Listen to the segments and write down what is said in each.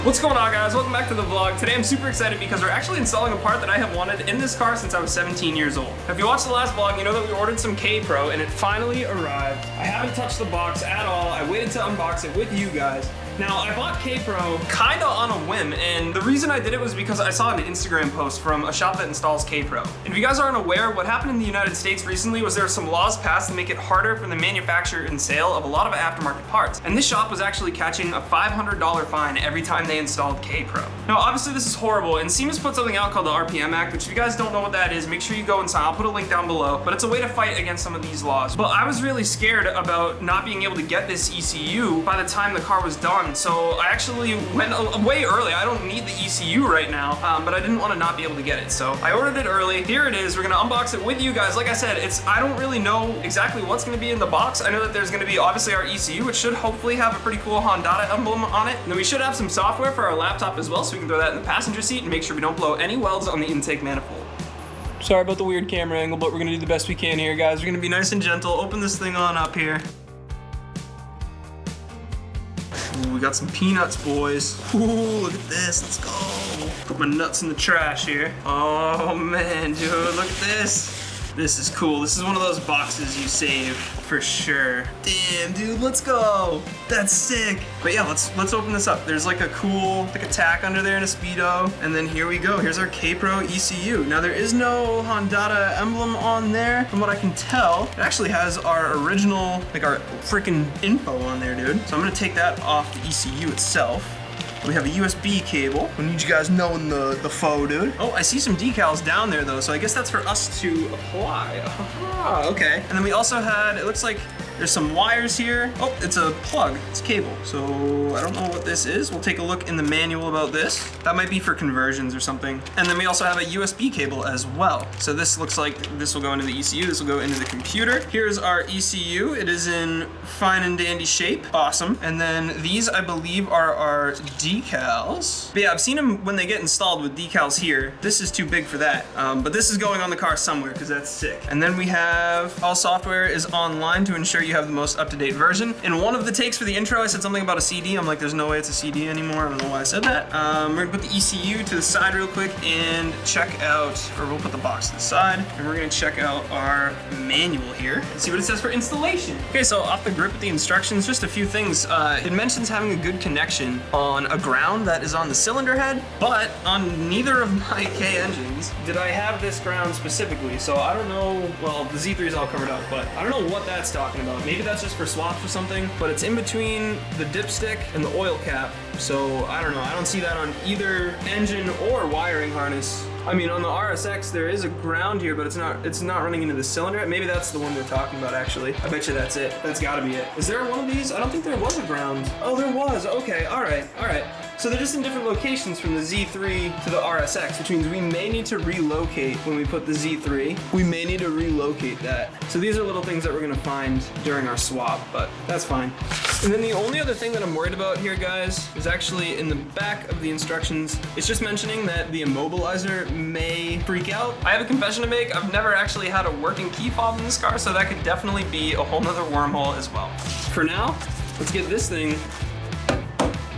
What's going on, guys? Welcome back to the vlog. Today I'm super excited because we're actually installing a part that I have wanted in this car since I was 17 years old. If you watched the last vlog, you know that we ordered some KPRO and it finally arrived. I haven't touched the box at all. I waited to unbox it with you guys. Now, I bought KPRO kinda on a whim, and the reason I did it was because I saw an Instagram post from a shop that installs KPRO. And if you guys aren't aware, what happened in the United States recently was there were some laws passed to make it harder for the manufacture and sale of a lot of aftermarket parts. And this shop was actually catching a $500 fine every time they installed KPRO. Now, obviously this is horrible, and Siemens put something out called the RPM Act, which if you guys don't know what that is, make sure you go inside. I'll put a link down below, but it's a way to fight against some of these laws. But I was really scared about not being able to get this ECU by the time the car was done. So I actually went way early. I don't need the ECU right now, but I didn't want to not be able to get it. So I ordered it early. Here it is. We're gonna unbox it with you guys. Like I said, I don't really know exactly what's gonna be in the box. I know that there's gonna be obviously our ECU, which should hopefully have a pretty cool Honda emblem on it. And then we should have some software for our laptop as well, so we can throw that in the passenger seat and make sure we don't blow any welds on the intake manifold. Sorry about the weird camera angle, but we're gonna do the best we can here, guys. We're gonna be nice and gentle. Open this thing on up here. Ooh, we got some peanuts, boys. Ooh, look at this, let's go. Put my nuts in the trash here. Oh man, dude, look at this. This is cool. This is one of those boxes you save for sure. Damn, dude, let's go. That's sick. But yeah, let's open this up. There's like a cool, like a tack under there and a speedo. And then here we go. Here's our KPRO ECU. Now there is no Honda emblem on there. From what I can tell, it actually has our original, like our freaking info on there, dude. So I'm gonna take that off the ECU itself. We have a USB cable. I need you guys knowing the foe, dude. Oh, I see some decals down there though, so I guess that's for us to apply. Ah, okay. And then we also had, it looks like there's some wires here. Oh, it's a plug, it's a cable. So I don't know what this is. We'll take a look in the manual about this. That might be for conversions or something. And then we also have a USB cable as well. So this looks like this will go into the ECU, this will go into the computer. Here's our ECU. It is in fine and dandy shape. Awesome. And then these, I believe, are our decals. But yeah, I've seen them when they get installed with decals here. This is too big for that. But this is going on the car somewhere because that's sick. And then we have all software is online to ensure you have the most up-to-date version. In one of the takes for the intro, I said something about a CD. I'm like, there's no way it's a CD anymore. I don't know why I said that. We're gonna put the ECU to the side real quick and check out, or we'll put the box to the side, and we're gonna check out our manual here and see what it says for installation. Okay, so off the grip with the instructions, just a few things. It mentions having a good connection on a ground that is on the cylinder head, but on neither of my K engines did I have this ground specifically. So I don't know, well, the Z3 is all covered up, but I don't know what that's talking about. Maybe that's just for swaps or something, but it's in between the dipstick and the oil cap. So I don't know, I don't see that on either engine or wiring harness. I mean, on the RSX, there is a ground here, but it's not running into the cylinder. Maybe that's the one they're talking about, actually. I bet you that's it. That's gotta be it. Is there one of these? I don't think there was a ground. Oh, there was. Okay, all right. So they're just in different locations from the Z3 to the RSX, which means we may need to relocate when we put the Z3. We may need to relocate that. So these are little things that we're gonna find during our swap, but that's fine. And then the only other thing that I'm worried about here, guys, is actually in the back of the instructions. It's just mentioning that the immobilizer may freak out. I have a confession to make. I've never actually had a working key fob in this car, so that could definitely be a whole nother wormhole as well. For now, let's get this thing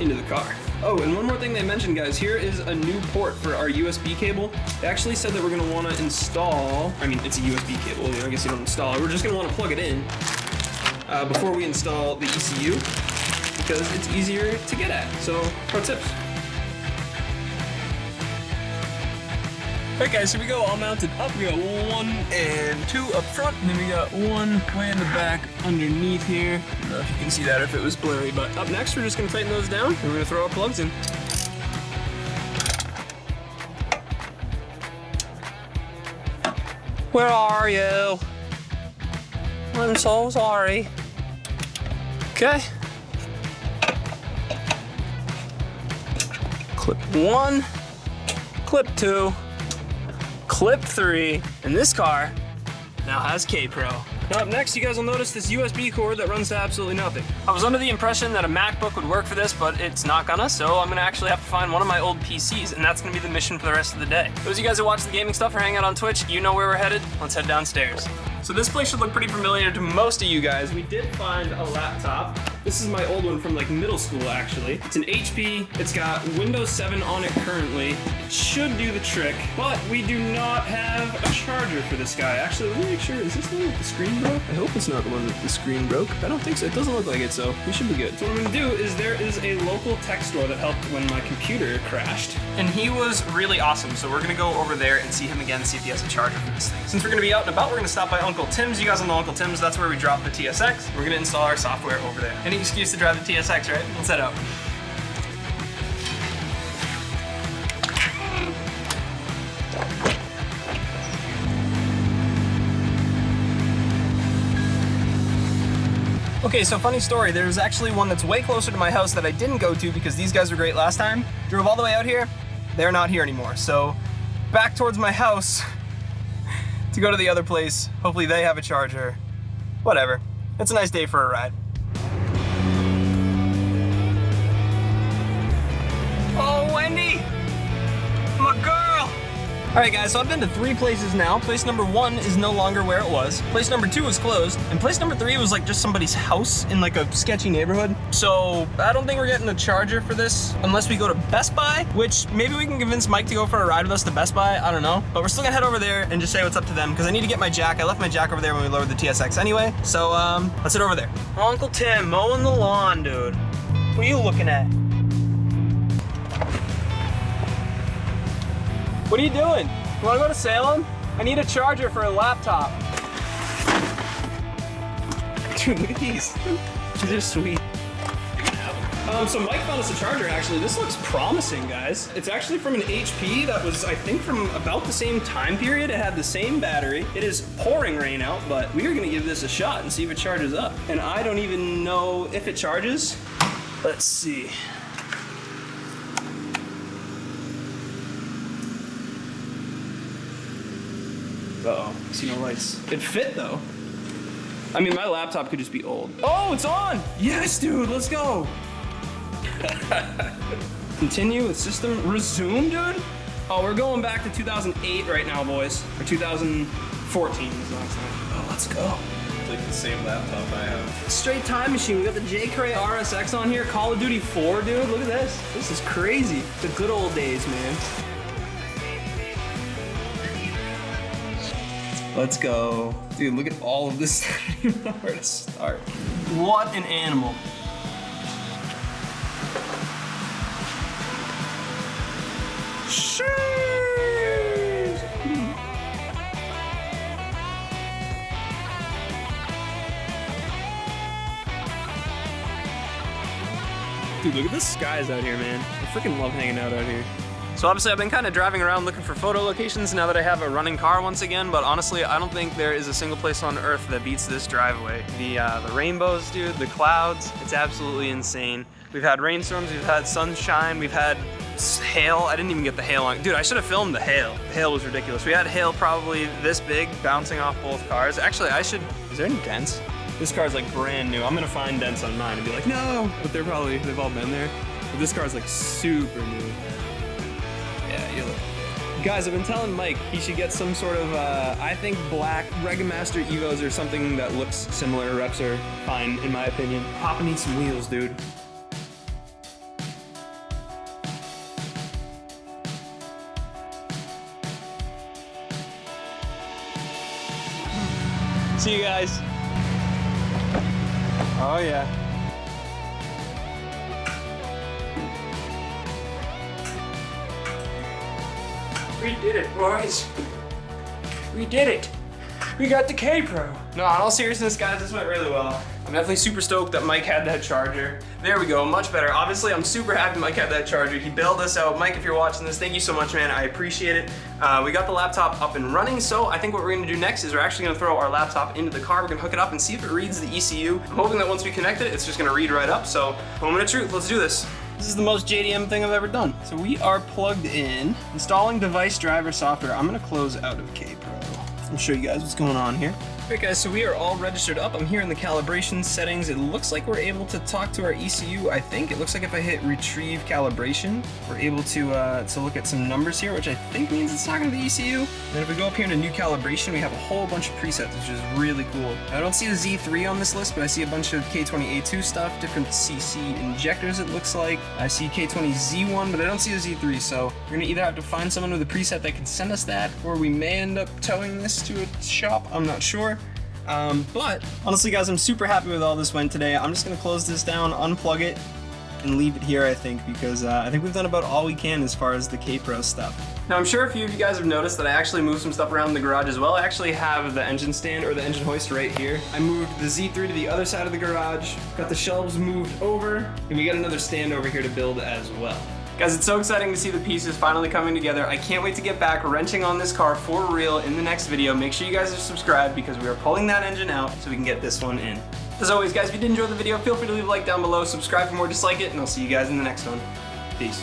into the car. Oh, and one more thing they mentioned, guys. Here is a new port for our USB cable. They actually said that we're gonna wanna install, I mean, it's a USB cable, I guess you don't install it. We're just gonna wanna plug it in before we install the ECU because it's easier to get at. So, pro tips. Alright guys, here we go, all mounted up. We got 1 and 2 up front, and then we got 1 way in the back underneath here. I don't know if you can see that or if it was blurry, but up next we're just gonna tighten those down, and we're gonna throw our plugs in. Where are you? I'm so sorry. Okay. Clip 1, clip 2, clip 3, and this car now has KPRO. Now up next, you guys will notice this USB cord that runs to absolutely nothing. I was under the impression that a MacBook would work for this, but it's not gonna, so I'm gonna actually have to find one of my old PCs, and that's gonna be the mission for the rest of the day. Those of you guys who watch the gaming stuff or hang out on Twitch, you know where we're headed. Let's head downstairs. So this place should look pretty familiar to most of you guys. We did find a laptop This is my old one from like middle school actually. It's an HP, it's got Windows 7 on it currently. It should do the trick, but we do not have a charger for this guy. Actually, let me make sure, is this the one with the screen broke? I hope it's not the one with the screen broke. I don't think so, it doesn't look like it, so we should be good. So what I'm gonna do is there is a local tech store that helped when my computer crashed. And he was really awesome, so we're gonna go over there and see him again, see if he has a charger for this thing. Since we're gonna be out and about, we're gonna stop by Uncle Tim's. You guys all know Uncle Tim's, that's where we drop the TSX. We're gonna install our software over there. Any excuse to drive the TSX, right? Let's head out. Okay, so funny story, there's actually one that's way closer to my house that I didn't go to because these guys were great last time. Drove all the way out here, they're not here anymore. So back towards my house to go to the other place. Hopefully they have a charger. Whatever, it's a nice day for a ride. Oh, Wendy, my girl. All right guys, so I've been to 3 places now. Place number 1 is no longer where it was. Place number 2 is closed. And place number 3 was like just somebody's house in like a sketchy neighborhood. So I don't think we're getting a charger for this unless we go to Best Buy, which maybe we can convince Mike to go for a ride with us to Best Buy, I don't know. But we're still gonna head over there and just say what's up to them because I need to get my jack. I left my jack over there when we lowered the TSX anyway. So let's head over there. Uncle Tim mowing the lawn, dude. What are you looking at? What are you doing? You wanna go to Salem? I need a charger for a laptop. Dude, look at these. These are sweet. So Mike found us a charger actually. This looks promising, guys. It's actually from an HP that was, I think, from about the same time period. It had the same battery. It is pouring rain out, but we are gonna give this a shot and see if it charges up. And I don't even know if it charges. Let's see. Uh-oh, I see no lights. It fit though. I mean, my laptop could just be old. Oh, it's on! Yes, dude, let's go! Continue with system, resume, dude? Oh, we're going back to 2008 right now, boys. Or 2014 is the last time. Oh, let's go. It's like the same laptop I have. Straight time machine, we got the J-Cray RSX on here. Call of Duty 4, dude, look at this. This is crazy. The good old days, man. Let's go. Dude, look at all of this. Where to start? What an animal. Sheesh. Dude, look at the skies out here, man. I freaking love hanging out here. So obviously I've been kind of driving around looking for photo locations now that I have a running car once again, but honestly I don't think there is a single place on earth that beats this driveway. The rainbows, dude, the clouds, it's absolutely insane. We've had rainstorms, we've had sunshine, we've had hail. I didn't even get the hail on. Dude, I should have filmed the hail. The hail was ridiculous. We had hail probably this big bouncing off both cars. Actually, I should, is there any dents? This car's like brand new. I'm gonna find dents on mine and be like, no, but they've all been there. But this car's like super new. Yeah, you look. Guys, I've been telling Mike he should get some sort of, I think black Regamaster Evos or something that looks similar. Reps are fine, in my opinion. Papa needs some wheels, dude. See you guys. Oh yeah. We did it, boys. We did it. We got the KPRO. No, in all seriousness, guys, this went really well. I'm definitely super stoked that Mike had that charger. There we go, much better. Obviously, I'm super happy Mike had that charger. He bailed us out. Mike, if you're watching this, thank you so much, man. I appreciate it. We got the laptop up and running, so I think what we're gonna do next is we're actually gonna throw our laptop into the car. We're gonna hook it up and see if it reads the ECU. I'm hoping that once we connect it, it's just gonna read right up. So, moment of truth, let's do this. This is the most JDM thing I've ever done. So we are plugged in, installing device driver software. I'm gonna close out of KPRO and show you guys what's going on here. Alright guys, so we are all registered up. I'm here in the calibration settings. It looks like we're able to talk to our ECU, I think. It looks like if I hit retrieve calibration, we're able to look at some numbers here, which I think means it's talking to the ECU. And then if we go up here into new calibration, we have a whole bunch of presets, which is really cool. I don't see a Z3 on this list, but I see a bunch of K20A2 stuff, different CC injectors it looks like. I see K20Z1, but I don't see a Z3, so we're gonna either have to find someone with a preset that can send us that, or we may end up towing this to a shop, I'm not sure. But honestly guys, I'm super happy with all this went today. I'm just gonna close this down, unplug it, and leave it here, I think, because I think we've done about all we can as far as the KPRO stuff. Now I'm sure a few of you guys have noticed that I actually moved some stuff around in the garage as well. I actually have the engine stand or the engine hoist right here. I moved the Z3 to the other side of the garage, got the shelves moved over, and we got another stand over here to build as well. Guys, it's so exciting to see the pieces finally coming together. I can't wait to get back wrenching on this car for real in the next video. Make sure you guys are subscribed because we are pulling that engine out so we can get this one in. As always guys, if you did enjoy the video, feel free to leave a like down below, subscribe for more just like it, and I'll see you guys in the next one. Peace.